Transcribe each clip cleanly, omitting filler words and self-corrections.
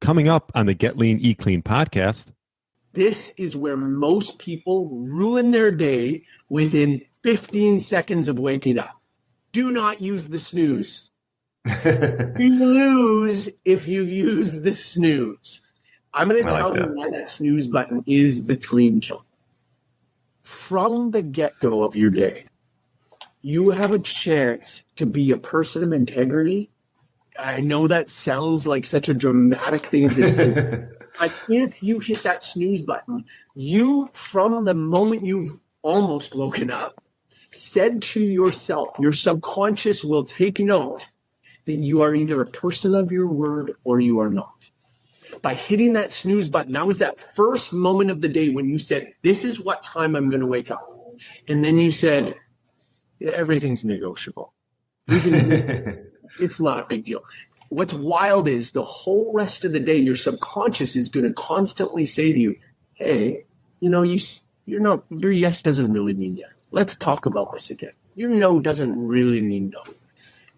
Coming up on the Get Lean, Eat Clean podcast. This is where most people ruin their day within 15 seconds of waking up. Do not use the snooze. You lose if you use the snooze. I'm going to tell you why that snooze button is the dream killer. From the get-go of your day, you have a chance to be a person of integrity. I know that sounds like such a dramatic thing to say. But if you hit that snooze button, you, from the moment you've almost woken up, said to yourself, your subconscious will take note that you are either a person of your word or you are not. By hitting that snooze button, that was that first moment of the day when you said, this is what time I'm going to wake up. And then you said, everything's negotiable. It's not a big deal. What's wild is the whole rest of the day, your subconscious is going to constantly say to you, hey, your yes doesn't really mean yes. Let's talk about this again. Your no doesn't really mean no.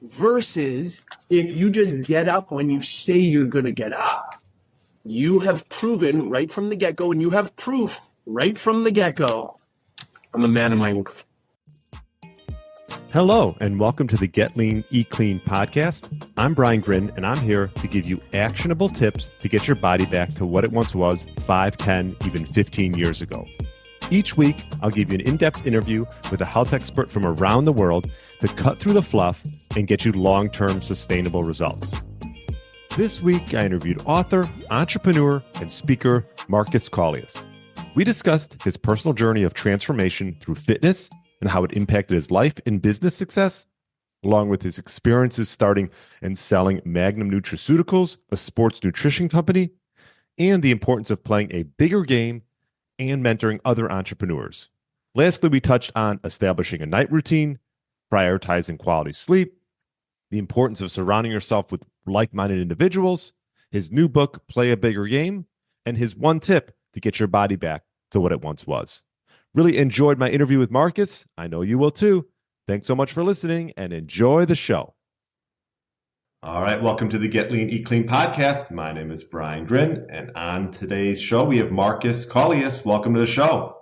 Versus if you just get up when you say you're going to get up, you have proven right from the get-go, and you have proof right from the get-go, I'm a man of my word. Hello, and welcome to the Get Lean, Eat Clean podcast. I'm Brian Grin, and I'm here to give you actionable tips to get your body back to what it once was 5, 10, even 15 years ago. Each week, I'll give you an in-depth interview with a health expert from around the world to cut through the fluff and get you long-term sustainable results. This week, I interviewed author, entrepreneur, and speaker Markus Kaulius. We discussed his personal journey of transformation through fitness and how it impacted his life and business success, along with his experiences starting and selling Magnum Nutraceuticals, a sports nutrition company, and the importance of playing a bigger game and mentoring other entrepreneurs. Lastly, we touched on establishing a night routine, prioritizing quality sleep, the importance of surrounding yourself with like-minded individuals, his new book, Play a Bigger Game, and his one tip to get your body back to what it once was. Really enjoyed my interview with Markus. I know you will too. Thanks so much for listening and enjoy the show. All right, welcome to the Get Lean, Eat Clean podcast. My name is Brian Grin, and on today's show, we have Markus Kaulius. Welcome to the show.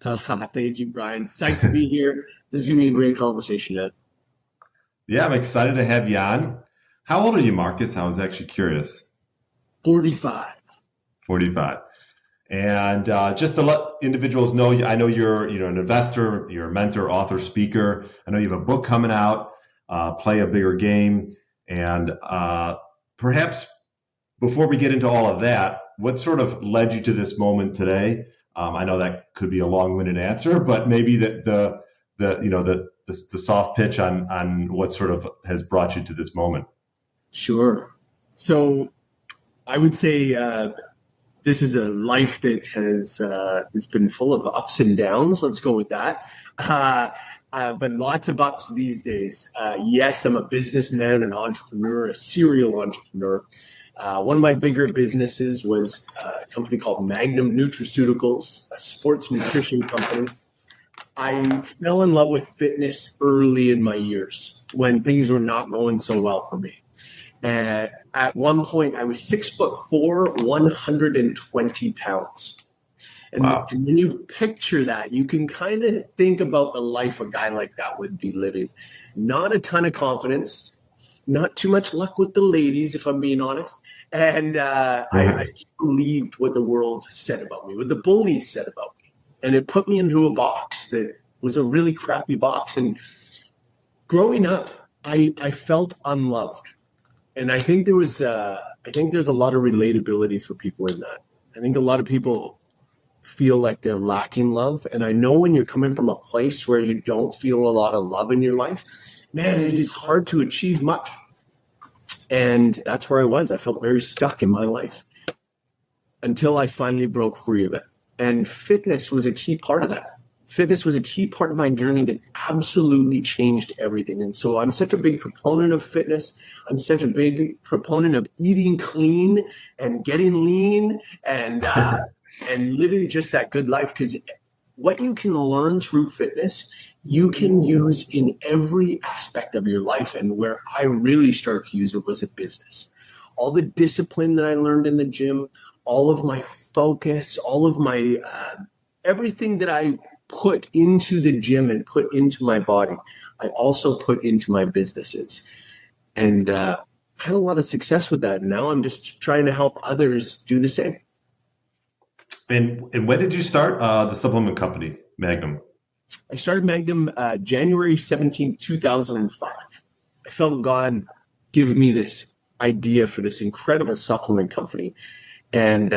Thank you, Brian. Psyched to be here. This is going to be a great conversation, Ed. Yeah, I'm excited to have you on. How old are you, Markus? I was actually curious. 45. 45. And just to let individuals know, I know you're an investor, you're a mentor, author, speaker. I know you have a book coming out, Play a Bigger Game. And perhaps before we get into all of that, what sort of led you to this moment today? I know that could be a long-winded answer, but maybe the soft pitch on what sort of has brought you to this moment. Sure. So I would say this is a life that has it's been full of ups and downs. Let's go with that. But lots of ups these days. Yes, I'm a businessman, an entrepreneur, a serial entrepreneur. One of my bigger businesses was a company called Magnum Nutraceuticals, a sports nutrition company. I fell in love with fitness early in my years when things were not going so well for me. And at one point, I was 6'4", 120 pounds. And, wow. And when you picture that, you can kind of think about the life a guy like that would be living. Not a ton of confidence, not too much luck with the ladies, if I'm being honest. And I believed what the world said about me, what the bullies said about me. And it put me into a box that was a really crappy box. And growing up, I felt unloved. And I think there's a lot of relatability for people in that. I think a lot of people feel like they're lacking love. And I know when you're coming from a place where you don't feel a lot of love in your life, man, it is hard to achieve much. And that's where I was. I felt very stuck in my life until I finally broke free of it. And fitness was a key part of that. Fitness was a key part of my journey that absolutely changed everything. And so I'm such a big proponent of fitness. I'm such a big proponent of eating clean and getting lean and living just that good life. Because what you can learn through fitness, you can use in every aspect of your life. And where I really started to use it was in business. all the discipline that I learned in the gym, all of my focus, all of my everything that I put into the gym and put into my body, I also put into my businesses. And I had a lot of success with that. And now I'm just trying to help others do the same. And when did you start the supplement company, Magnum? I started Magnum January 17, 2005. I felt God give me this idea for this incredible supplement company. And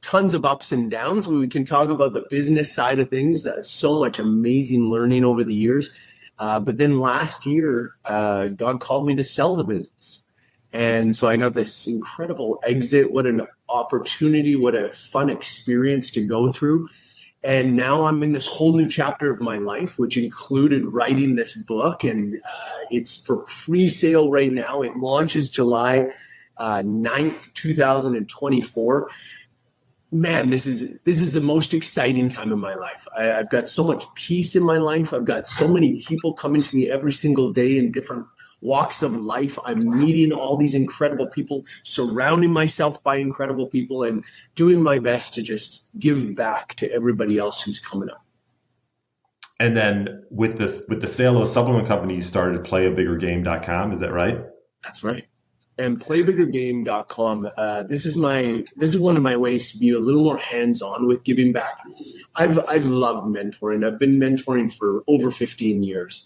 tons of ups and downs. We can talk about the business side of things. So much amazing learning over the years. But then last year, God called me to sell the business. And so I got this incredible exit. What an opportunity. What a fun experience to go through. And now I'm in this whole new chapter of my life, which included writing this book. And it's for pre-sale right now. It launches July 9th, 2024. Man, this is the most exciting time in my life. I've got so much peace in my life. I've got so many people coming to me every single day in different walks of life. I'm meeting all these incredible people, surrounding myself by incredible people, and doing my best to just give back to everybody else who's coming up. And then with the sale of the supplement company, you started playabiggergame.com. Is that right? That's right. And playbiggergame.com. This is one of my ways to be a little more hands-on with giving back. I've loved mentoring. I've been mentoring for over 15 years.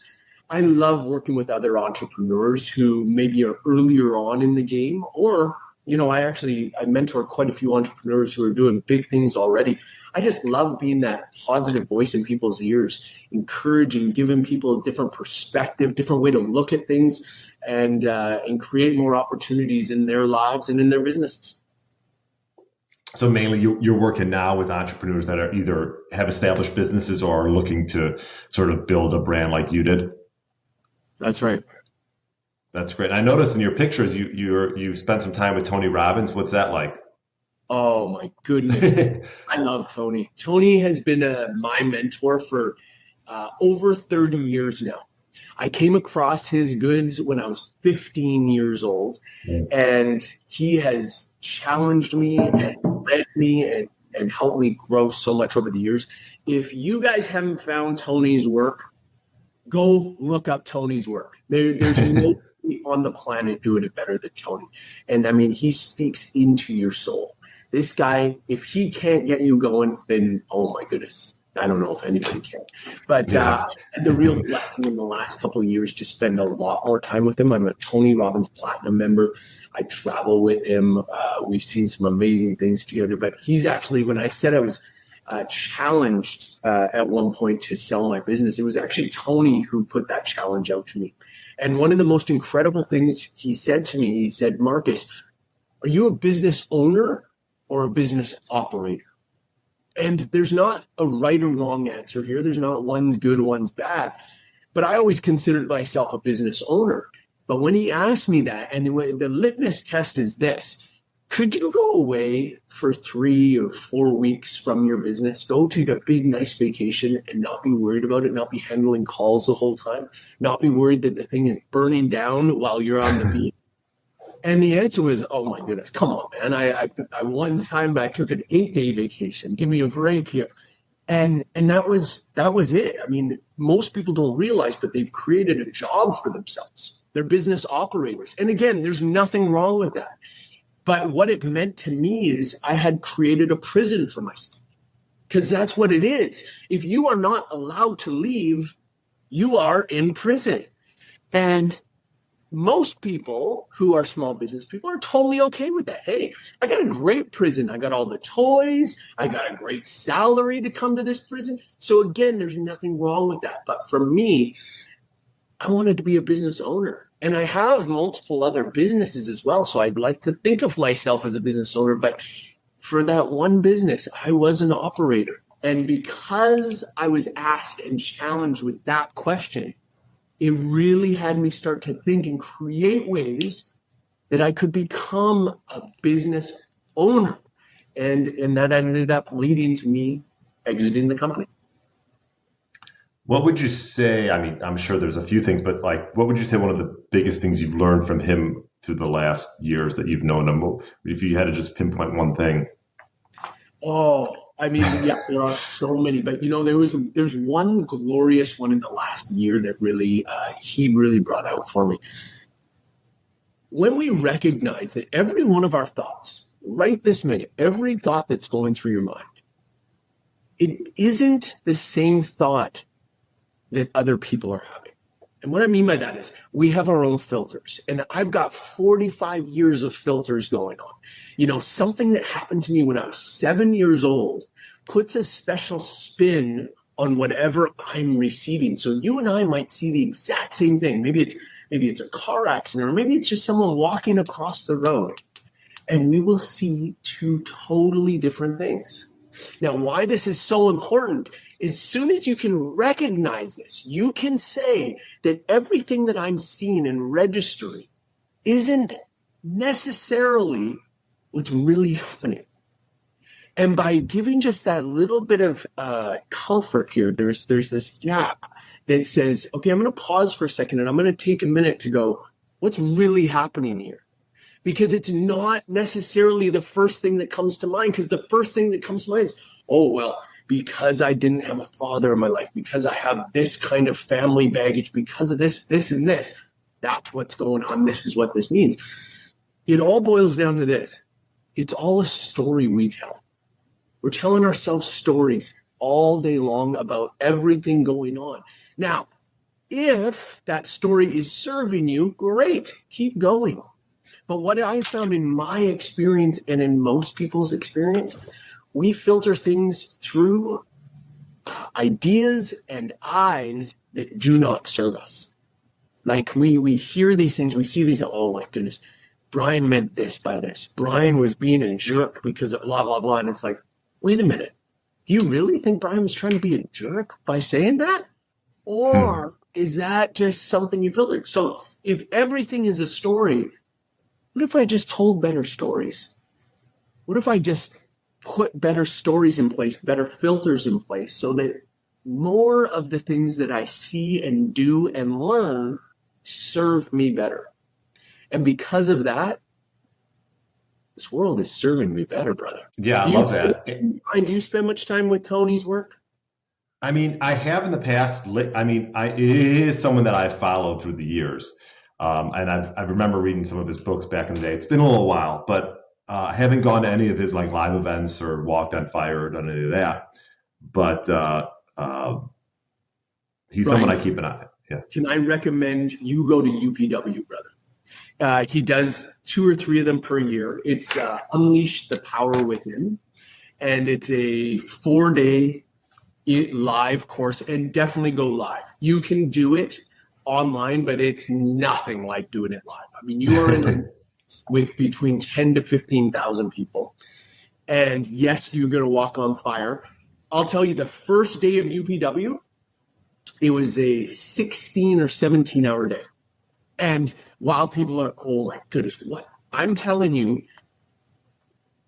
I love working with other entrepreneurs who maybe are earlier on in the game, or, I mentor quite a few entrepreneurs who are doing big things already. I just love being that positive voice in people's ears, encouraging, giving people a different perspective, different way to look at things, and create more opportunities in their lives and in their businesses. So mainly you're working now with entrepreneurs that are either have established businesses or are looking to sort of build a brand like you did? That's right. That's great. I noticed in your pictures you spent some time with Tony Robbins. What's that like? Oh my goodness. I love Tony. Tony has been my mentor for over 30 years now. I came across his goods when I was 15 years old, and he has challenged me and led me and helped me grow so much over the years. If you guys haven't found Tony's work, go look up Tony's work. There's nobody on the planet doing it better than Tony. And I mean, he speaks into your soul. This guy, if he can't get you going, then, oh my goodness, I don't know if anybody can. But I had the real blessing in the last couple of years to spend a lot more time with him. I'm a Tony Robbins Platinum member. I travel with him. We've seen some amazing things together. But he's actually, when I said I was challenged at one point to sell my business, it was actually Tony who put that challenge out to me. And one of the most incredible things he said to me, he said, Markus, are you a business owner or a business operator? And there's not a right or wrong answer here. There's not one's good, one's bad. But I always considered myself a business owner. But when he asked me that, and the litmus test is this: could you go away for 3 or 4 weeks from your business, go take a big, nice vacation and not be worried about it, not be handling calls the whole time, not be worried that the thing is burning down while you're on the beach? And the answer was, oh my goodness, come on, man. I one time I took an 8-day vacation. Give me a break here. And that was it. I mean, most people don't realize, but they've created a job for themselves. They're business operators. And again, there's nothing wrong with that. But what it meant to me is I had created a prison for myself, because that's what it is. If you are not allowed to leave, you are in prison. And most people who are small business people are totally okay with that. Hey, I got a great prison. I got all the toys. I got a great salary to come to this prison. So again, there's nothing wrong with that. But for me, I wanted to be a business owner. And I have multiple other businesses as well. So I'd like to think of myself as a business owner. But for that one business, I was an operator. And because I was asked and challenged with that question, it really had me start to think and create ways that I could become a business owner. And that ended up leading to me exiting the company. What would you say? I mean, I'm sure there's a few things, but like, what would you say one of the biggest things you've learned from him to the last years that you've known him? If you had to just pinpoint one thing. Oh, I mean, yeah, there are so many, but there's one glorious one in the last year that really, he really brought out for me. When we recognize that every one of our thoughts, right this minute, every thought that's going through your mind, it isn't the same thought that other people are having. And what I mean by that is we have our own filters, and I've got 45 years of filters going on. Something that happened to me when I was 7 years old puts a special spin on whatever I'm receiving. So you and I might see the exact same thing. Maybe it's a car accident, or maybe it's just someone walking across the road, and we will see two totally different things. Now, why this is so important, as soon as you can recognize this, you can say that everything that I'm seeing and registering isn't necessarily what's really happening. And by giving just that little bit of comfort here, there's this gap that says, okay, I'm going to pause for a second and I'm going to take a minute to go, what's really happening here? Because it's not necessarily the first thing that comes to mind, because the first thing that comes to mind is, oh, well, because I didn't have a father in my life, because I have this kind of family baggage, because of this, and this, that's what's going on. This is what this means. It all boils down to this. It's all a story we tell. We're telling ourselves stories all day long about everything going on. Now, if that story is serving you, great, keep going. But what I found in my experience and in most people's experience, we filter things through ideas and eyes that do not serve us. Like we hear these things, we see these, oh my goodness, Brian meant this by this. Brian was being a jerk because of blah, blah, blah. And it's like, wait a minute. Do you really think Brian was trying to be a jerk by saying that? Or is that just something you filtered? So if everything is a story, what if I just told better stories? What if I just put better stories in place, better filters in place, so that more of the things that I see and do and learn serve me better? And because of that, this world is serving me better, brother. Yeah, I love that. Brian, do you spend much time with Tony's work? I mean, I have in the past. I mean, it is someone that I've followed through the years. And I remember reading some of his books back in the day. It's been a little while, but I haven't gone to any of his like live events or walked on fire or done any of that. But he's Brian, someone I keep an eye on. Yeah. Can I recommend you go to UPW, brother? He does 2 or 3 of them per year. It's Unleash the Power Within, and it's a 4-day live course, and definitely go live. You can do it online, but it's nothing like doing it live. I mean, you are in with between 10 to 15,000 people. And yes, you're going to walk on fire. I'll tell you, the first day of UPW, it was a 16 or 17 hour day. And while people are, oh my goodness, what? I'm telling you,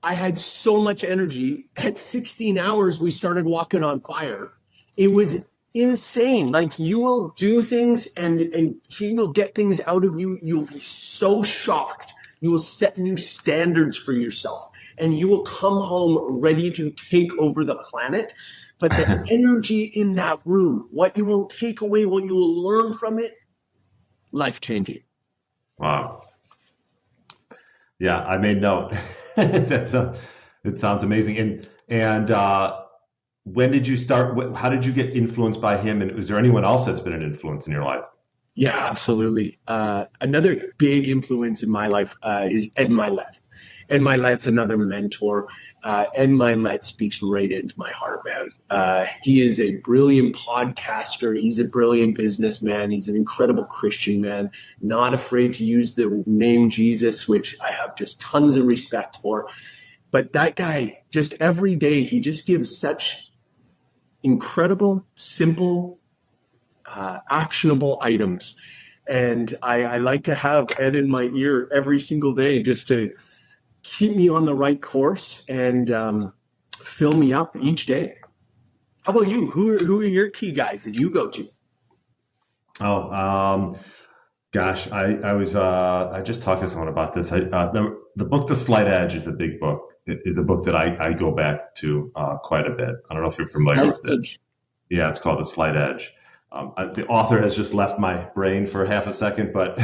I had so much energy. At 16 hours, we started walking on fire. It was insane. Like, you will do things and he will get things out of you. You'll be so shocked. You will set new standards for yourself, and you will come home ready to take over the planet. But the energy in that room, what you will take away, what you will learn from it, life-changing. Wow. Yeah, I made note. It sounds amazing. And when did you start? How did you get influenced by him? And was there anyone else that's been an influence in your life? Yeah, absolutely. Another big influence in my life is Ed Milet. Ed Milet's another mentor. Ed Milet speaks right into my heart, man. He is a brilliant podcaster. He's a brilliant businessman. He's an incredible Christian man, not afraid to use the name Jesus, which I have just tons of respect for. But that guy, just every day, he just gives such incredible, simple, actionable items. And I like to have Ed in my ear every single day just to keep me on the right course and fill me up each day. How about you? Who are your key guys that you go to? Gosh, I just talked to someone about this. The book The Slight Edge is a big book. It is a book that I go back to quite a bit. I don't know if you're familiar with it. Edge. Yeah, it's called The Slight Edge. The author has just left my brain for half a second, but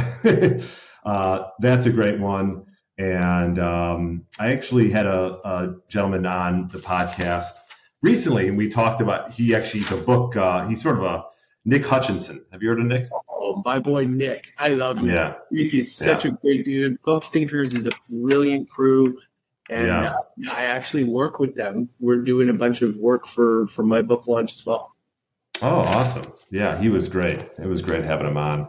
that's a great one. And I actually had a gentleman on the podcast recently, and we talked about, he's a book, he's sort of a Nick Hutchinson. Have you heard of Nick? Oh, my boy Nick. I love Nick. Yeah. Nick is such a great dude. Book Thinkers is a brilliant crew. And I actually work with them. We're doing a bunch of work for my book launch as well. Oh, awesome. Yeah, he was great. It was great having him on.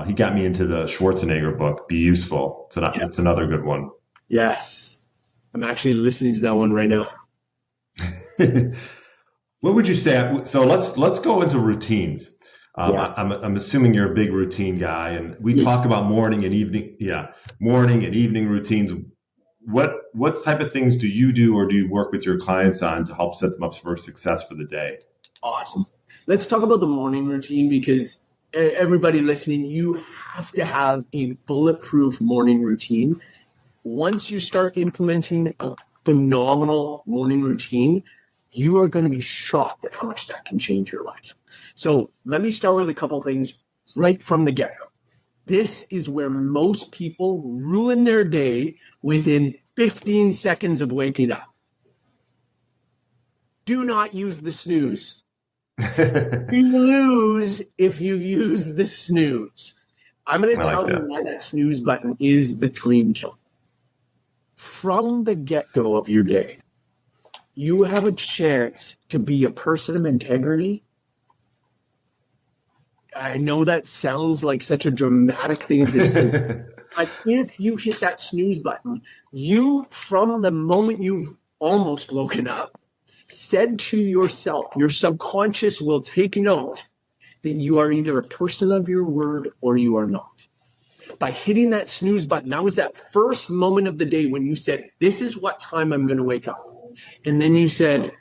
He got me into the Schwarzenegger book, Be Useful. It's another good one. Yes. I'm actually listening to that one right now. What would you say? So let's go into routines. I'm assuming you're a big routine guy, and we talk about morning and evening routines. What type of things do you do, or do you work with your clients on to help set them up for success for the day? Awesome. Let's talk about the morning routine, because everybody listening, you have to have a bulletproof morning routine. Once you start implementing a phenomenal morning routine, you are going to be shocked at how much that can change your life. So let me start with a couple things right from the get-go. This is where most people ruin their day within 15 seconds of waking up. Do not use the snooze. You lose if you use the snooze. I'm going to tell you why that snooze button is the dream killer. From the get-go of your day, you have a chance to be a person of integrity. I know that sounds like such a dramatic thing to say, but if you hit that snooze button, you, from the moment you've almost woken up, said to yourself, your subconscious will take note that you are either a person of your word or you are not. By hitting that snooze button, that was that first moment of the day when you said, this is what time I'm going to wake up. And then you said,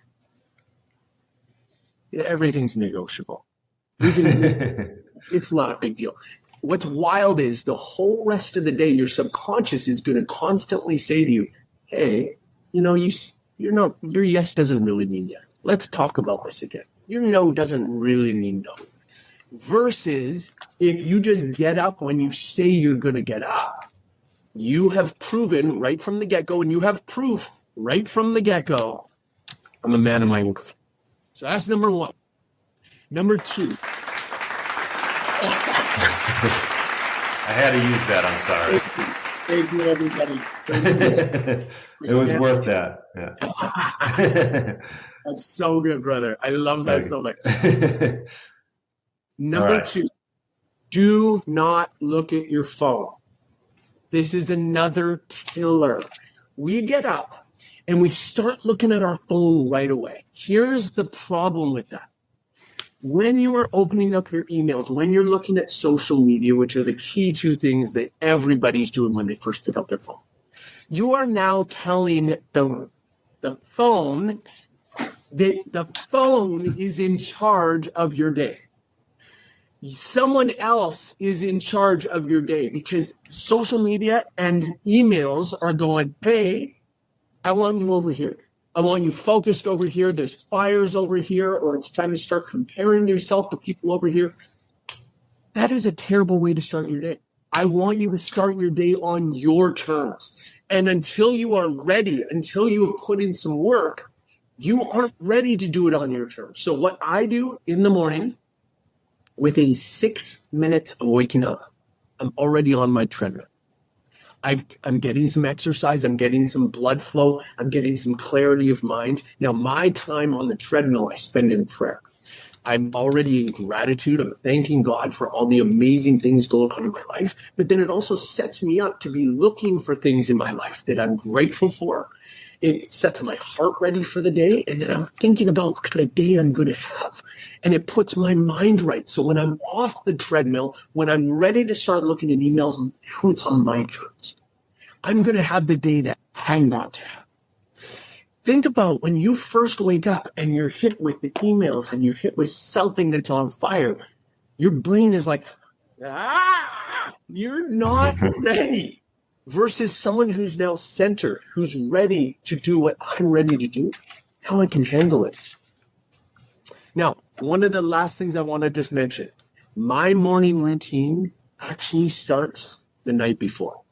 everything's negotiable. It's not a big deal. What's wild is the whole rest of the day, your subconscious is going to constantly say to you, hey, your yes doesn't really mean yes. Let's talk about this again. Your no doesn't really mean no. Versus if you just get up when you say you're going to get up, you have proven right from the get-go, and you have proof right from the get-go, I'm a man of my word. So that's number one. Number two. I had to use that. I'm sorry. Thank you, everybody. It was worth that. Yeah. That's so good, brother. I love that so much. Number two, do not look at your phone. This is another killer. We get up and we start looking at our phone right away. Here's the problem with that. When you are opening up your emails, when you're looking at social media, which are the key two things that everybody's doing when they first pick up their phone, you are now telling the phone that the phone is in charge of your day. Someone else is in charge of your day, because social media and emails are going, hey, I want you over here. I want you focused over here. There's fires over here, or it's time to start comparing yourself to people over here. That is a terrible way to start your day. I want you to start your day on your terms. And until you are ready, until you have put in some work, you aren't ready to do it on your terms. So what I do in the morning, within 6 minutes of waking up, I'm already on my treadmill. I'm getting some exercise. I'm getting some blood flow. I'm getting some clarity of mind. Now, my time on the treadmill, I spend in prayer. I'm already in gratitude. I'm thanking God for all the amazing things going on in my life. But then it also sets me up to be looking for things in my life that I'm grateful for. It sets my heart ready for the day. And then I'm thinking about what kind of day I'm going to have. And it puts my mind right. So when I'm off the treadmill, when I'm ready to start looking at emails, now it's on my terms. I'm going to have the day that I want to have. Think about when you first wake up and you're hit with the emails and you're hit with something that's on fire. Your brain is like, You're not ready. Versus someone who's now centered, who's ready to do what I'm ready to do, how I can handle it. Now, one of the last things I want to just mention, my morning routine actually starts the night before.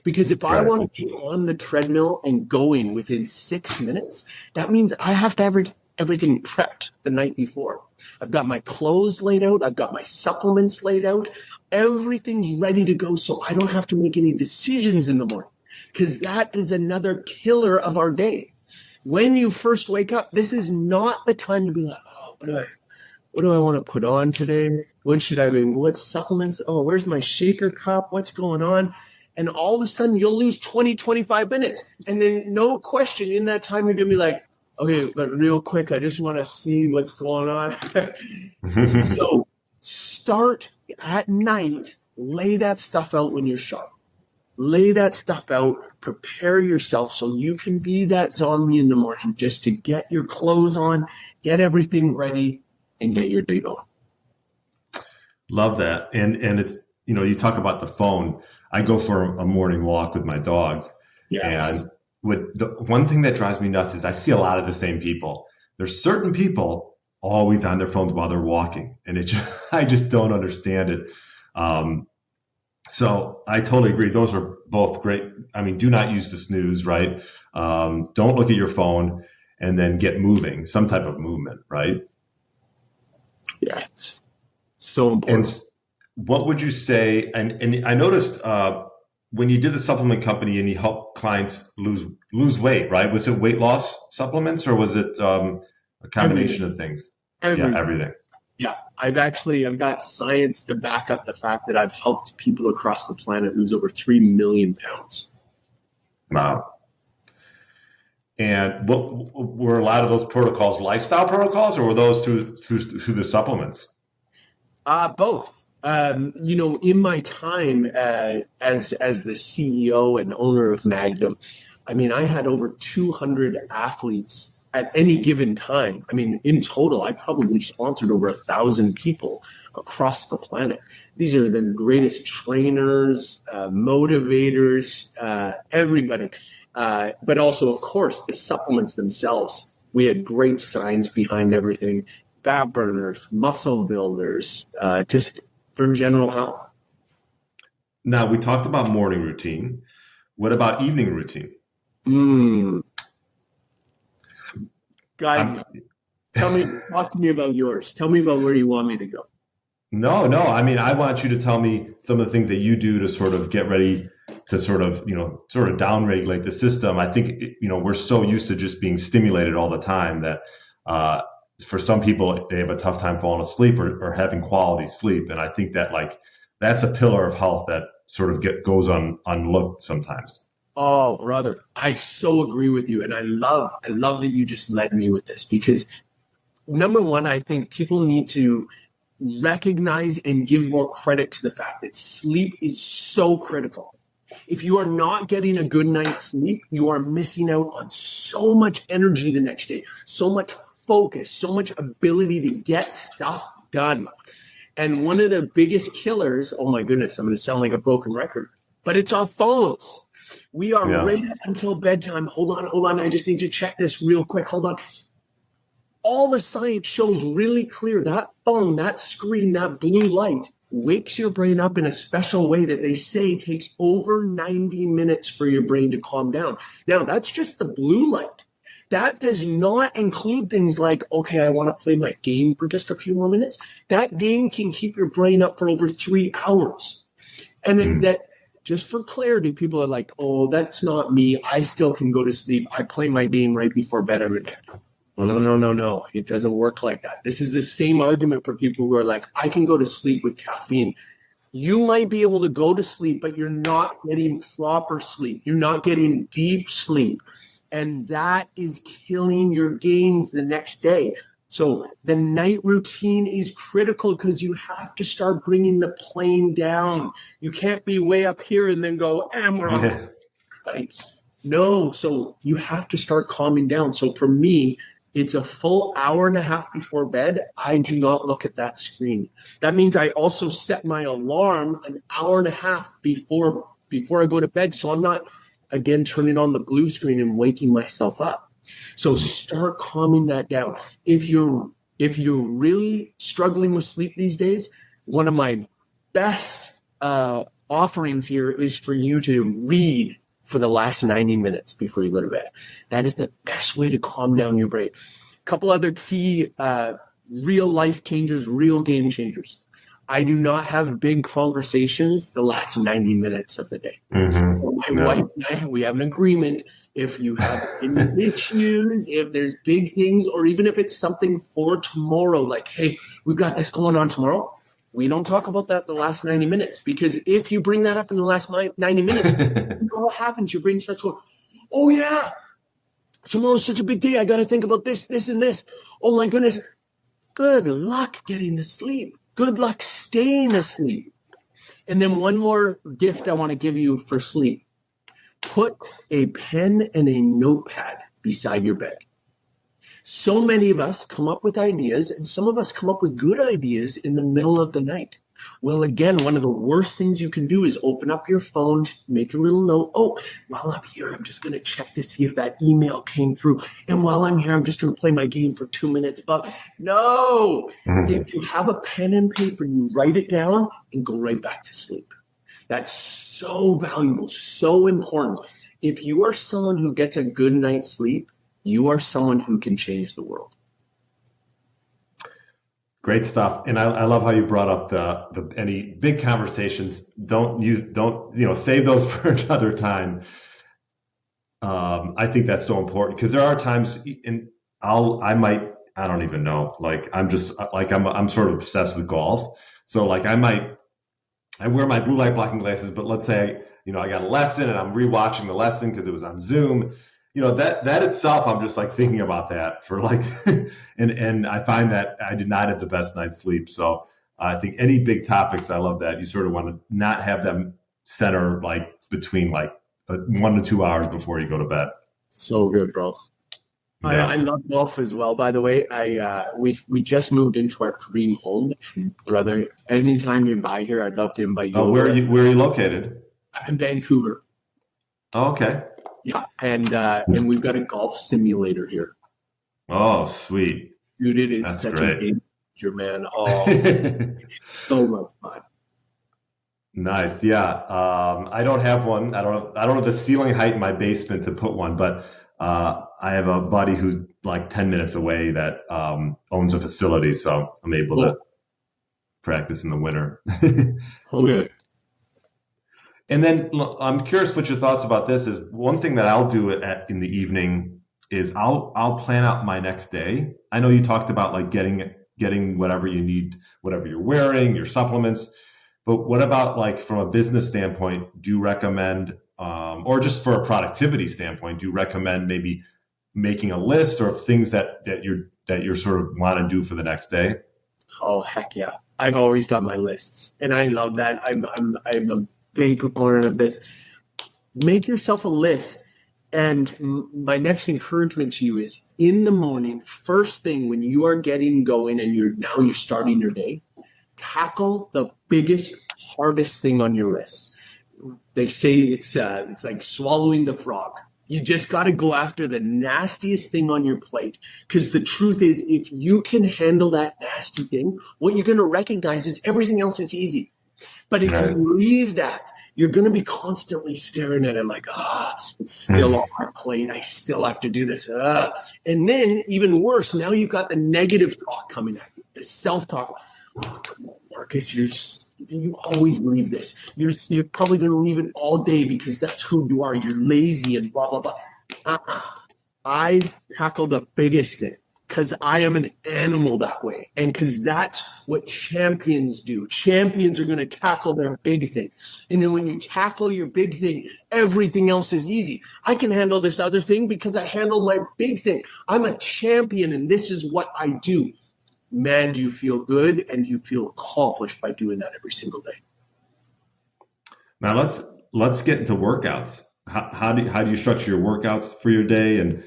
Because if I want to be on the treadmill and going within 6 minutes, that means I have to have everything prepped the night before. I've got my clothes laid out. I've got my supplements laid out. Everything's ready to go, so I don't have to make any decisions in the morning, because that is another killer of our day. When you first wake up, this is not the time to be like, oh, what do I want to put on today? What supplements? Oh, where's my shaker cup? What's going on? And all of a sudden, you'll lose 20, 25 minutes. And then no question, in that time, you're going to be like, okay, but real quick, I just want to see what's going on. So start at night, lay that stuff out when you're sharp. Lay that stuff out, prepare yourself so you can be that zombie in the morning, just to get your clothes on, get everything ready, and get your day going. Love that. And it's, you talk about the phone. I go for a morning walk with my dogs. Yes. And the one thing that drives me nuts is I see a lot of the same people. There's certain people always on their phones while they're walking, and I just don't understand it. So I totally agree. Those are both great. I mean, do not use the snooze, right? Don't look at your phone, and then get moving, some type of movement, right? Yeah, it's so important. And what would you say? And I noticed when you did the supplement company and you helped clients lose weight, right? Was it weight loss supplements, or was it a combination of things? Everything. Yeah, I've got science to back up the fact that I've helped people across the planet lose over 3 million pounds. Wow. And what were a lot of those protocols lifestyle protocols, or were those through the supplements? Both. In my time as the CEO and owner of Magnum, I mean, I had over 200 athletes at any given time. I mean, in total, I probably sponsored over 1,000 people across the planet. These are the greatest trainers, motivators, everybody. But also, of course, the supplements themselves. We had great science behind everything. Fat burners, muscle builders, just for general health. Now, we talked about morning routine. What about evening routine? Guide me. Talk to me about yours. Tell me about where you want me to go. No. I mean, I want you to tell me some of the things that you do to sort of get ready to sort of downregulate the system. I think, we're so used to just being stimulated all the time that for some people, they have a tough time falling asleep or having quality sleep. And I think that that's a pillar of health that sort of goes unlooked sometimes. Oh, brother, I so agree with you. And I love that you just led me with this, because number one, I think people need to recognize and give more credit to the fact that sleep is so critical. If you are not getting a good night's sleep, you are missing out on so much energy the next day, so much focus, so much ability to get stuff done. And one of the biggest killers, oh my goodness, I'm going to sound like a broken record, but it's our phones. We are right up until bedtime. Hold on. I just need to check this real quick. Hold on. All the science shows really clear that phone, that screen, that blue light wakes your brain up in a special way that they say takes over 90 minutes for your brain to calm down. Now, that's just the blue light. That does not include things like, okay, I want to play my game for just a few more minutes. That game can keep your brain up for over 3 hours. And that, just for clarity, people are like, oh, that's not me. I still can go to sleep. I play my game right before bed every day. Well, no. It doesn't work like that. This is the same argument for people who are like, I can go to sleep with caffeine. You might be able to go to sleep, but you're not getting proper sleep. You're not getting deep sleep. And that is killing your gains the next day. So the night routine is critical, because you have to start bringing the plane down. You can't be way up here and then go, we're on. No, so you have to start calming down. So for me, it's a full hour and a half before bed, I do not look at that screen. That means I also set my alarm an hour and a half before I go to bed. So I'm not, again, turning on the blue screen and waking myself up. So start calming that down. If you're really struggling with sleep these days, one of my best offerings here is for you to read for the last 90 minutes before you go to bed. That is the best way to calm down your brain. A couple other key real life changers, real game changers. I do not have big conversations the last 90 minutes of the day. So my wife and I, we have an agreement. If you have any issues, if there's big things, or even if it's something for tomorrow, like, hey, we've got this going on tomorrow, we don't talk about that the last 90 minutes, because if you bring that up in the last 90 minutes, you know what happens? Your brain starts going, oh yeah, tomorrow's such a big day. I got to think about this, this, and this. Oh my goodness. Good luck getting to sleep. Good luck staying asleep. And then one more gift I want to give you for sleep. Put a pen and a notepad beside your bed. So many of us come up with ideas, and some of us come up with good ideas in the middle of the night. Well, again, one of the worst things you can do is open up your phone, make a little note. Oh, while I'm here, I'm just going to check to see if that email came through. And while I'm here, I'm just going to play my game for 2 minutes. But no, if you have a pen and paper, you write it down and go right back to sleep. That's so valuable, so important. If you are someone who gets a good night's sleep, you are someone who can change the world. Great stuff. And I love how you brought up the any big conversations. Don't save those for another time. I think that's so important, because there are times, and I don't even know. Like, I'm sort of obsessed with golf. So like I wear my blue light blocking glasses, but let's say, I got a lesson and I'm rewatching the lesson because it was on Zoom. That itself, I'm just like thinking about that for like, and I find that I did not have the best night's sleep. So I think any big topics, I love that you sort of want to not have them center like between like 1 to 2 hours before you go to bed. So good, bro. Yeah. I love golf as well, by the way. We just moved into our dream home, brother. Anytime you're by here, I'd love to invite you. Oh, where are you located? I'm in Vancouver. Oh, okay. Yeah, and we've got a golf simulator here. Oh, sweet. Dude, it is That's such great. a game changer, man. Oh, so much fun. Nice. Yeah. I don't have one. I don't have the ceiling height in my basement to put one, but I have a buddy who's like 10 minutes away that owns a facility, so I'm able to practice in the winter. Okay. And then I'm curious what your thoughts about this is. One thing that I'll do in the evening is I'll plan out my next day. I know you talked about like getting whatever you need, whatever you're wearing, your supplements. But what about like from a business standpoint, do you recommend, or just for a productivity standpoint, do you recommend maybe making a list or things that you're sort of want to do for the next day? Oh, heck yeah. I've always done my lists, and I love that. I'm a big proponent of this. Make yourself a list. And my next encouragement to you is in the morning, first thing when you are getting going and you're starting your day, tackle the biggest, hardest thing on your list. They say it's like swallowing the frog. You just got to go after the nastiest thing on your plate. Because the truth is, if you can handle that nasty thing, what you're going to recognize is everything else is easy. But if you leave that, you're going to be constantly staring at it like, it's still on my plate. I still have to do this. And then even worse, now you've got the negative talk coming at you, the self-talk. Oh, come on, Marcus, you always leave this. You're probably going to leave it all day because that's who you are. You're lazy and blah, blah, blah. I tackle the biggest thing because I am an animal that way. And because that's what champions do. Champions are going to tackle their big thing. And then when you tackle your big thing, everything else is easy. I can handle this other thing because I handled my big thing. I'm a champion and this is what I do. Man, do you feel good and you feel accomplished by doing that every single day. Now let's get into workouts. How do you structure your workouts for your day, and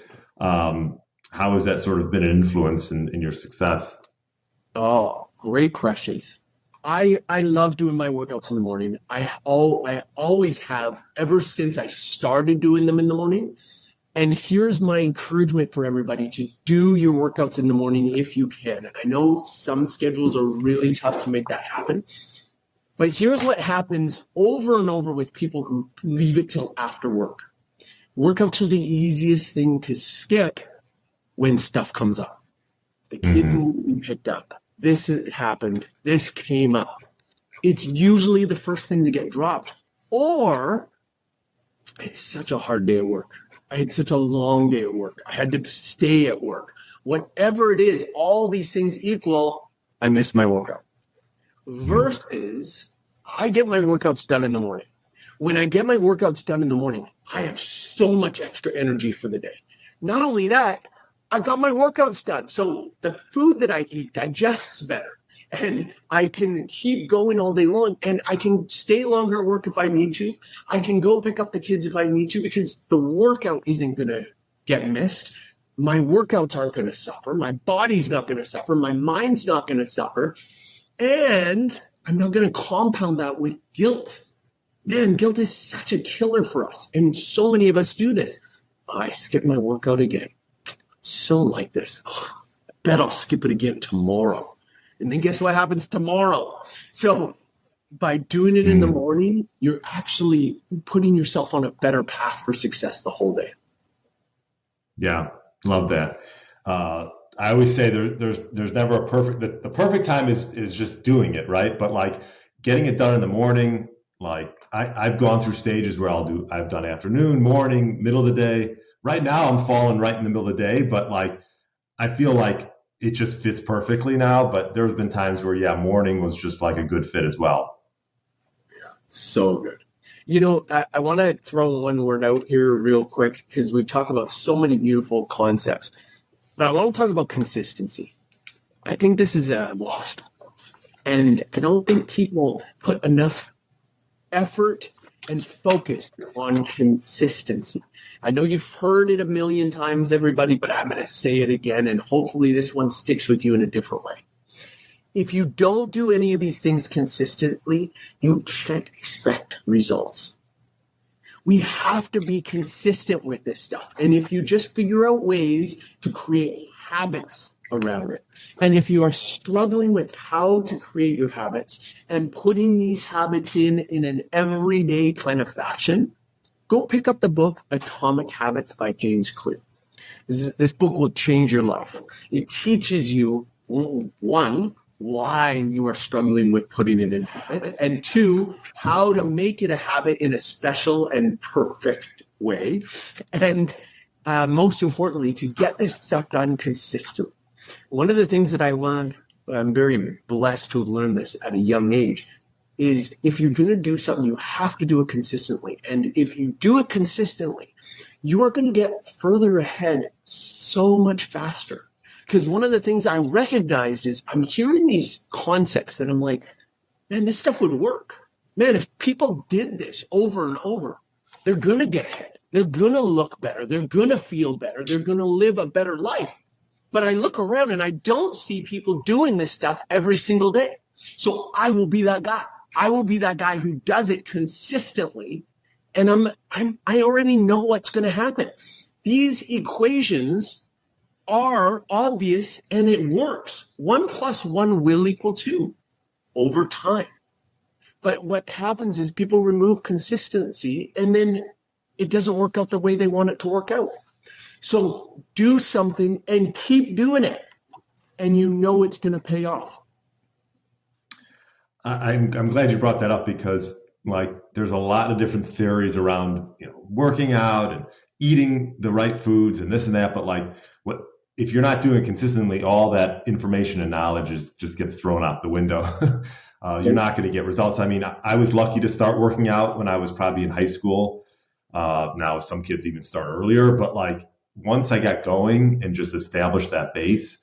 how has that sort of been an influence in your success? Oh, great questions. I love doing my workouts in the morning. I always have ever since I started doing them in the morning. And here's my encouragement for everybody to do your workouts in the morning if you can. I know some schedules are really tough to make that happen. But here's what happens over and over with people who leave it till after work. Workouts are the easiest thing to skip when stuff comes up. The kids need to be picked up. This happened. This came up. It's usually the first thing to get dropped. Or it's such a hard day at work. I had such a long day at work. I had to stay at work. Whatever it is, all these things equal, I missed my workout. Versus, I get my workouts done in the morning. When I get my workouts done in the morning, I have so much extra energy for the day. Not only that, I got my workouts done. So the food that I eat digests better. And I can keep going all day long, and I can stay longer at work if I need to. I can go pick up the kids if I need to, because the workout isn't going to get missed. My workouts aren't going to suffer. My body's not going to suffer. My mind's not going to suffer. And I'm not going to compound that with guilt. Man, guilt is such a killer for us. And so many of us do this. I skipped my workout again. So like this. Oh, I bet I'll skip it again tomorrow. And then guess what happens tomorrow? So by doing it in the morning, you're actually putting yourself on a better path for success the whole day. Yeah, love that. I always say there's never a perfect, the perfect time is just doing it, right? But like getting it done in the morning, like I've gone through stages where I've done afternoon, morning, middle of the day. Right now I'm falling right in the middle of the day, but like I feel like it just fits perfectly now. But there's been times where, yeah, morning was just like a good fit as well. Yeah, so good. You know, I want to throw one word out here real quick, because we've talked about so many beautiful concepts. But I want to talk about consistency. I think this is lost. And I don't think people put enough effort and focus on consistency. I know you've heard it a million times, everybody, but I'm going to say it again, and hopefully this one sticks with you in a different way. If you don't do any of these things consistently, you can't expect results. We have to be consistent with this stuff. And if you just figure out ways to create habits around it, and if you are struggling with how to create your habits and putting these habits in an everyday kind of fashion, go pick up the book Atomic Habits by James Clear. This book will change your life. It teaches you, one, why you are struggling with putting it in habit, and two, how to make it a habit in a special and perfect way, and most importantly, to get this stuff done consistently. One of the things that I learned, I'm very blessed to have learned this at a young age, is if you're going to do something, you have to do it consistently. And if you do it consistently, you are going to get further ahead so much faster. Because one of the things I recognized is I'm hearing these concepts that I'm like, man, this stuff would work. Man, if people did this over and over, they're going to get ahead. They're going to look better. They're going to feel better. They're going to live a better life. But I look around and I don't see people doing this stuff every single day. So I will be that guy. I will be that guy who does it consistently. And I already know what's going to happen. These equations are obvious and it works. 1 + 1 will equal 2 over time. But what happens is people remove consistency and then it doesn't work out the way they want it to work out. So do something and keep doing it. And you know it's going to pay off. I'm glad you brought that up, because like there's a lot of different theories around, working out and eating the right foods and this and that. But like if you're not doing it consistently, all that information and knowledge just gets thrown out the window. You're not going to get results. I mean, I was lucky to start working out when I was probably in high school. Now some kids even start earlier, but like once I got going and just established that base,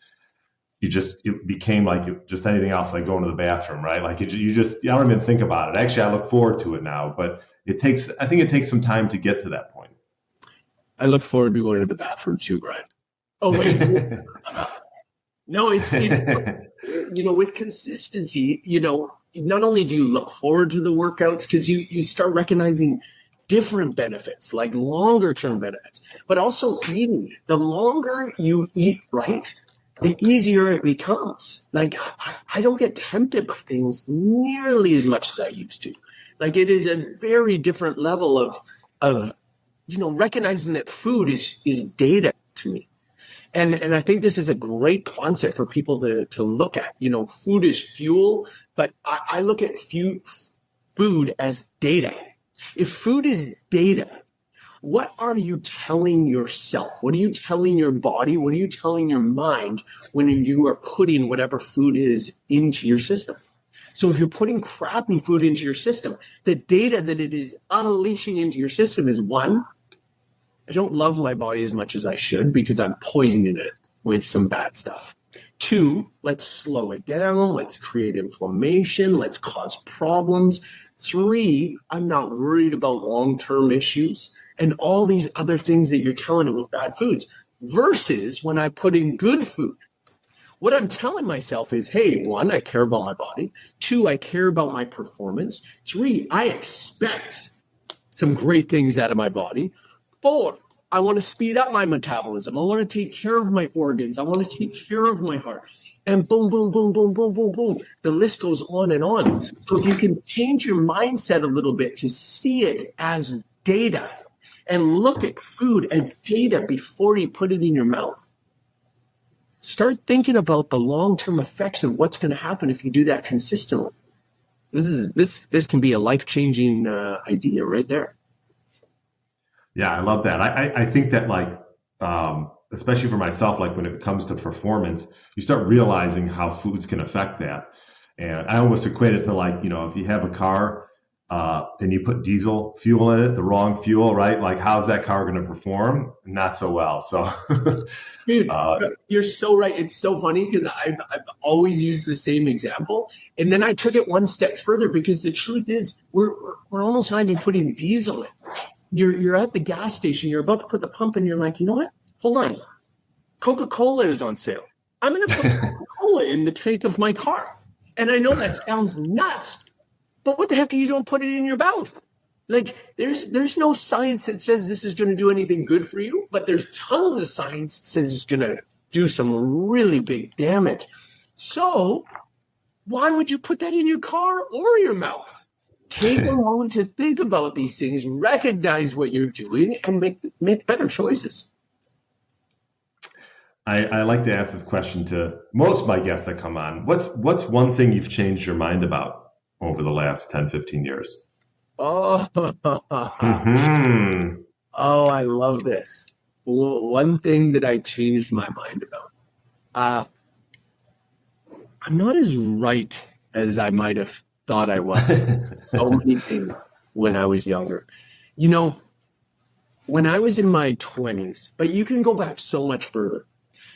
it became like just anything else, like going to the bathroom, right? Like I don't even think about it. Actually, I look forward to it now, but I think it takes some time to get to that point. I look forward to going to the bathroom too, Brian. Oh, wait. No, it's with consistency, not only do you look forward to the workouts because you start recognizing different benefits, like longer term benefits, but also eating. The longer you eat right, the easier it becomes. Like, I don't get tempted by things nearly as much as I used to. Like, it is a very different level of recognizing that food is data to me. And I think this is a great concept for people to look at. Food is fuel, but I look at food as data. If food is data, what are you telling yourself? What are you telling your body? What are you telling your mind when you are putting whatever food is into your system? So if you're putting crappy food into your system, the data that it is unleashing into your system is, one, I don't love my body as much as I should because I'm poisoning it with some bad stuff. 2, let's slow it down. Let's create inflammation. Let's cause problems. 3, I'm not worried about long-term issues and all these other things that you're telling it with bad foods. Versus when I put in good food, what I'm telling myself is, hey, 1, I care about my body. 2, I care about my performance. 3, I expect some great things out of my body. 4, I want to speed up my metabolism. I want to take care of my organs. I want to take care of my heart. And boom, boom, boom, boom, boom, boom, boom. The list goes on and on. So if you can change your mindset a little bit to see it as data and look at food as data before you put it in your mouth, start thinking about the long-term effects of what's going to happen if you do that consistently. This can be a life-changing idea right there. Yeah, I love that. I think that, like, especially for myself, like when it comes to performance, you start realizing how foods can affect that. And I almost equate it to, like, if you have a car and you put diesel fuel in it, the wrong fuel, right? Like, how's that car going to perform? Not so well. So, dude, you're so right. It's so funny because I've always used the same example, and then I took it one step further because the truth is we're almost not even putting diesel in. You're at the gas station, you're about to put the pump in, you're like, you know what? Hold on. Coca-Cola is on sale. I'm going to put Coca-Cola in the tank of my car. And I know that sounds nuts, but what the heck are you don't put it in your mouth? Like, there's no science that says this is going to do anything good for you, but there's tons of science that says it's going to do some really big damage. So why would you put that in your car or your mouth? Take a moment to think about these things, recognize what you're doing, and make better choices. I like to ask this question to most of my guests that come on. What's one thing you've changed your mind about over the last 10, 15 years? Oh, I love this. One thing that I changed my mind about. I'm not as right as I might have thought I was. So many things when I was younger. When I was in my 20s, but you can go back so much further.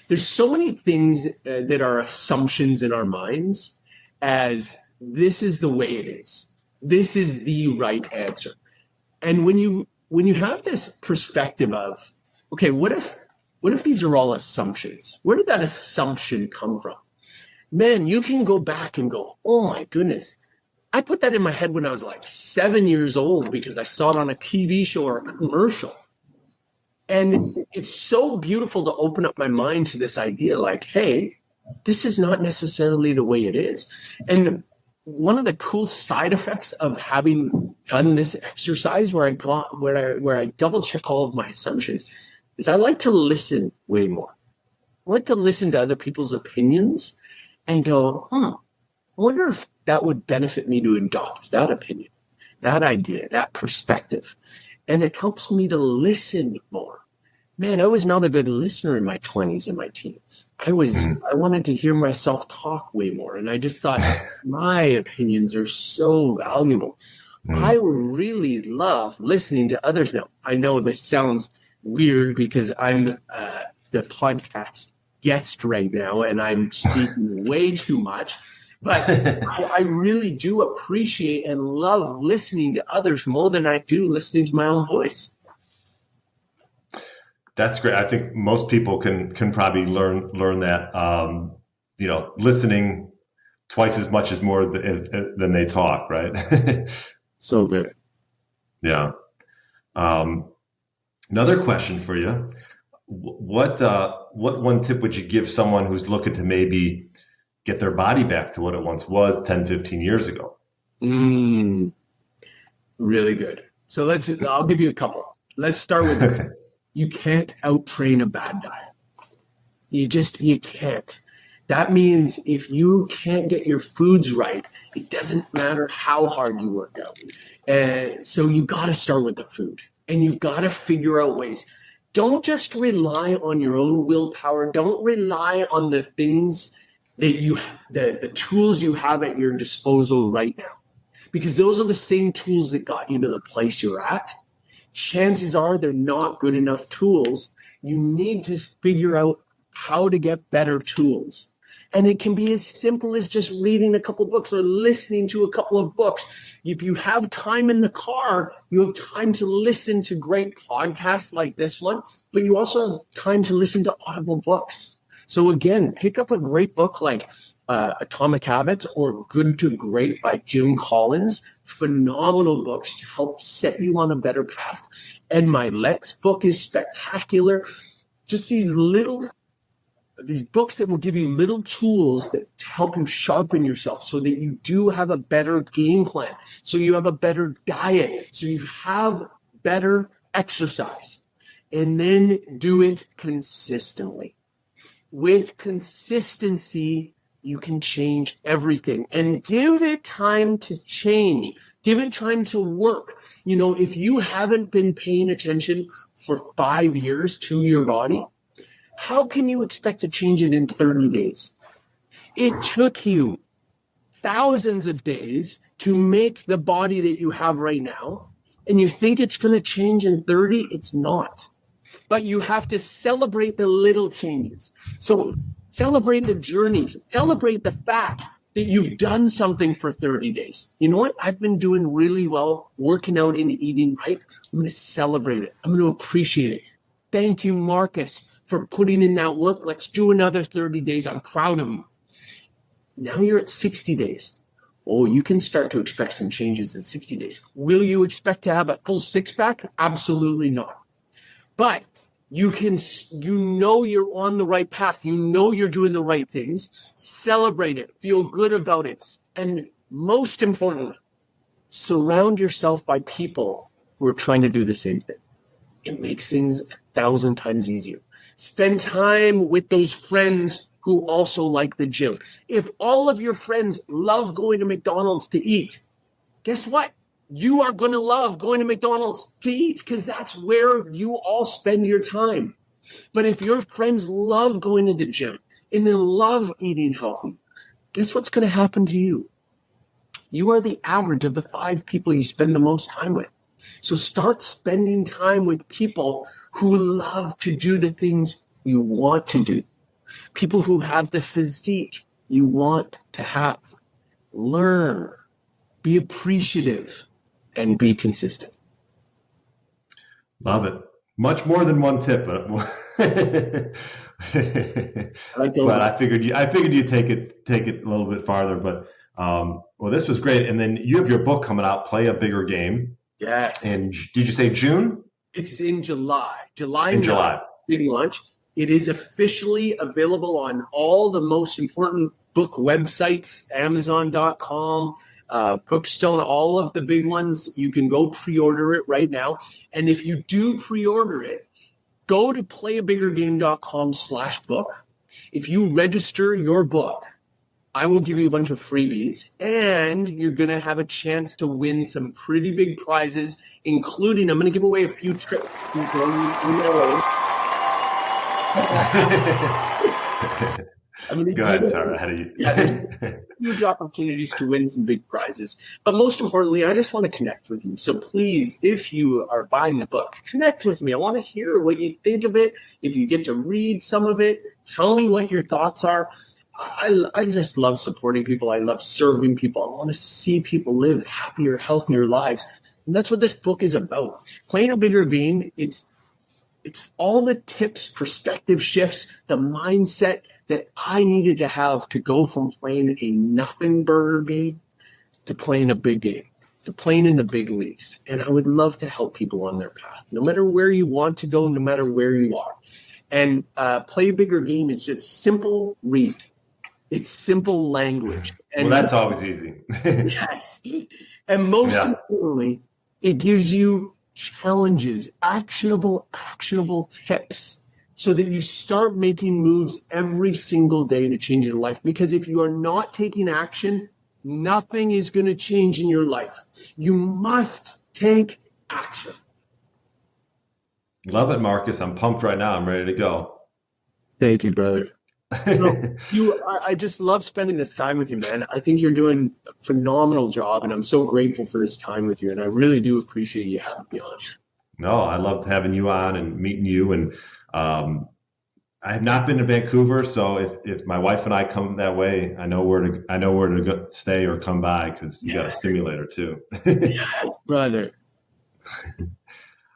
There's so many things that are assumptions in our minds as this is the way it is. This is the right answer. And when you have this perspective of, okay, what if these are all assumptions? Where did that assumption come from? Man, you can go back and go, oh my goodness. I put that in my head when I was like 7 years old because I saw it on a TV show or a commercial. And it's so beautiful to open up my mind to this idea like, hey, this is not necessarily the way it is. And one of the cool side effects of having done this exercise where I double check all of my assumptions is I like to listen way more. I like to listen to other people's opinions and go, I wonder if that would benefit me to adopt that opinion, that idea, that perspective. And it helps me to listen more. Man, I was not a good listener in my 20s and my teens. I wanted to hear myself talk way more. And I just thought my opinions are so valuable. I really love listening to others now. I know this sounds weird because I'm the podcast guest right now and I'm speaking way too much. But I really do appreciate and love listening to others more than I do listening to my own voice. That's great. I think most people can probably learn that. Listening twice as much as more than they talk, right? So good. Yeah. Another question for you. What one tip would you give someone who's looking to maybe get their body back to what it once was 10, 15 years ago? Really good. So I'll give you a couple. Let's start with you can't out-train a bad diet. You can't. That means if you can't get your foods right, it doesn't matter how hard you work out. So you got to start with the food, and you've got to figure out ways. Don't just rely on your own willpower. Don't rely on the things that the tools you have at your disposal right now, because those are the same tools that got you to the place you're at. Chances are they're not good enough tools. You need to figure out how to get better tools. And it can be as simple as just reading a couple books or listening to a couple of books. If you have time in the car, you have time to listen to great podcasts like this one, but you also have time to listen to audible books. So again, pick up a great book like Atomic Habits or Good to Great by Jim Collins. Phenomenal books to help set you on a better path. And my Let's book is spectacular. Just these books that will give you little tools that help you sharpen yourself so that you do have a better game plan, so you have a better diet, so you have better exercise, and then do it consistently. With consistency, you can change everything, and give it time to change. Give it time to work. If you haven't been paying attention for 5 years to your body, how can you expect to change it in 30 days? It took you thousands of days to make the body that you have right now, and you think it's going to change in 30? It's not. But you have to celebrate the little changes. So celebrate the journeys. Celebrate the fact that you've done something for 30 days. You know what? I've been doing really well, working out and eating right. I'm going to celebrate it. I'm going to appreciate it. Thank you, Markus, for putting in that work. Let's do another 30 days. I'm proud of you. Now you're at 60 days. Oh, you can start to expect some changes in 60 days. Will you expect to have a full six-pack? Absolutely not. But you're on the right path. You're doing the right things. Celebrate it. Feel good about it. And most importantly, surround yourself by people who are trying to do the same thing. It makes things 1,000 times easier. Spend time with those friends who also like the gym. If all of your friends love going to McDonald's to eat, guess what? You are going to love going to McDonald's to eat because that's where you all spend your time. But if your friends love going to the gym and they love eating healthy, guess what's going to happen to you? You are the average of the 5 people you spend the most time with. So start spending time with people who love to do the things you want to do. People who have the physique you want to have. Learn, be appreciative, and be consistent. Love it. Much more than one tip. But I figured you'd take it a little bit farther. But this was great. And then you have your book coming out, Play a Bigger Game. Yes. And did you say June? It's in July. July. Big launch. It is officially available on all the most important book websites, Amazon.com, Bookstone, all of the big ones. You can go pre-order it right now. And if you do pre-order it, go to playabiggergame.com/book. If you register your book, I will give you a bunch of freebies, and you're going to have a chance to win some pretty big prizes, including I'm going to give away a few trips. Go ahead, Sarah. How do you? Huge opportunities to win some big prizes. But most importantly, I just want to connect with you. So please, if you are buying the book, connect with me. I want to hear what you think of it. If you get to read some of it, tell me what your thoughts are. I just love supporting people. I love serving people. I want to see people live happier, healthier lives. And that's what this book is about. Playing a Bigger Game, it's It's all the tips, perspective shifts, the mindset that I needed to have to go from playing a nothing burger game to playing a big game, to playing in the big leagues. And I would love to help people on their path, no matter where you want to go, no matter where you are. And Play a Bigger Game is just simple read. It's simple language. And well, that's always easy. Yes. And most importantly, it gives you challenges, actionable tips, so that you start making moves every single day to change your life. Because if you are not taking action, nothing is going to change in your life. You must take action. Love it, Marcus. I'm pumped right now. I'm ready to go. Thank you, brother. I just love spending this time with you, man. I think you're doing a phenomenal job, and I'm so grateful for this time with you. And I really do appreciate you having me on. No, I loved having you on and meeting you. And I have not been to Vancouver, so if my wife and I come that way, I know where to go, stay or come by, because you got a simulator too. Yes, brother.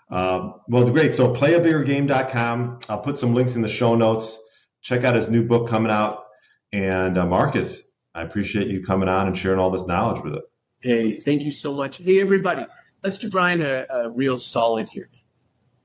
Well, great. So playabiggergame.com. I'll put some links in the show notes. Check out his new book coming out. And Marcus, I appreciate you coming on and sharing all this knowledge with us. Hey, thank you so much. Hey, everybody, let's give Brian a real solid here.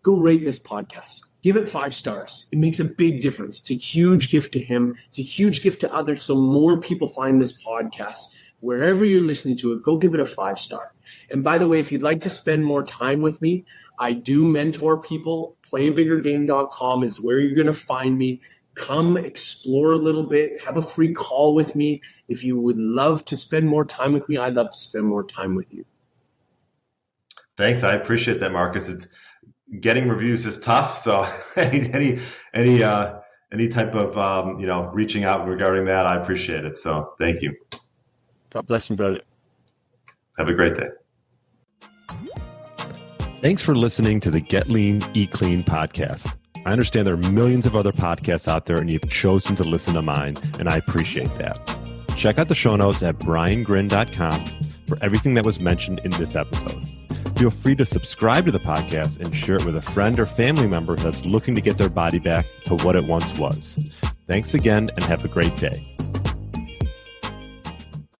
Go rate this podcast. Give it 5 stars. It makes a big difference. It's a huge gift to him. It's a huge gift to others, so more people find this podcast. Wherever you're listening to it, go give it a 5-star. And by the way, if you'd like to spend more time with me, I do mentor people. Playabiggergame.com is where you're going to find me. Come explore a little bit. Have a free call with me. If you would love to spend more time with me, I'd love to spend more time with you. Thanks. I appreciate that, Marcus. It's getting reviews is tough. So any type of, reaching out regarding that, I appreciate it. So thank you. God bless you, brother. Have a great day. Thanks for listening to the Get Lean, Eat Clean podcast. I understand there are millions of other podcasts out there, and you've chosen to listen to mine, and I appreciate that. Check out the show notes at briangrin.com for everything that was mentioned in this episode. Feel free to subscribe to the podcast and share it with a friend or family member that's looking to get their body back to what it once was. Thanks again, and have a great day.